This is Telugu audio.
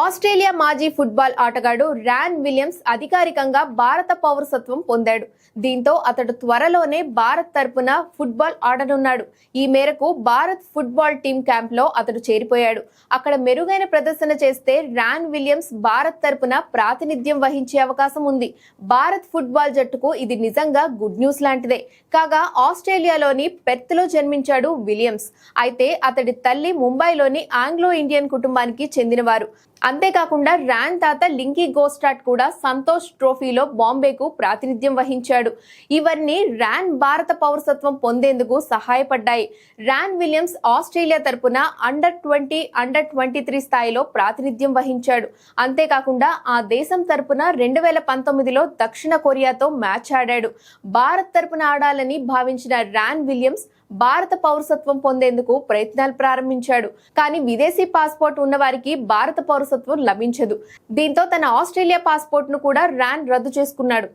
ఆస్ట్రేలియా మాజీ ఫుట్బాల్ ఆటగాడు ర్యాన్ విలియమ్స్ అధికారికంగా భారత పౌరసత్వం పొందాడు. దీంతో అతడు త్వరలోనే భారత్ తరపున ఫుట్బాల్ ఆడనున్నాడు. ఈ మేరకు భారత్ ఫుట్బాల్ టీం క్యాంప్ లో అతడు చేరిపోయాడు. అక్కడ మెరుగైన ప్రదర్శన చేస్తే ర్యాన్ విలియమ్స్ భారత్ తరపున ప్రాతినిధ్యం వహించే అవకాశం ఉంది. భారత్ ఫుట్బాల్ జట్టుకు ఇది నిజంగా గుడ్ న్యూస్ లాంటిదే. కాగా ఆస్ట్రేలియాలోని పెర్త్ లో జన్మించాడు విలియమ్స్. అయితే అతడి తల్లి ముంబైలోని ఆంగ్లో ఇండియన్ కుటుంబానికి చెందినవారు. అంతేకాకుండా ర్యాన్ తాత లింకీ గోస్టాట్ కూడా సంతోష్ ట్రోఫీలో బాంబేకు ప్రాతినిధ్యం వహించాడు. ఇవన్నీ ర్యాన్ భారత పౌరసత్వం పొందేందుకు సహాయపడ్డాయి. ర్యాన్ విలియమ్స్ ఆస్ట్రేలియా తరపున అండర్-20, అండర్-23 స్థాయిలో ప్రాతినిధ్యం వహించాడు. అంతేకాకుండా ఆ దేశం తరపున 2019లో దక్షిణ కొరియాతో మ్యాచ్ ఆడాడు. భారత్ తరపున ఆడాలని భావించిన ర్యాన్ విలియమ్స్ భారత పౌరసత్వం పొందేందుకు ప్రయత్నాలు ప్రారంభించాడు. కానీ విదేశీ పాస్పోర్ట్ ఉన్న వారికి భారత పౌరసత్వం లభించదు. దీంతో తన ఆస్ట్రేలియా పాస్పోర్ట్ ను కూడా ర్యాన్ రద్దు చేసుకున్నాడు.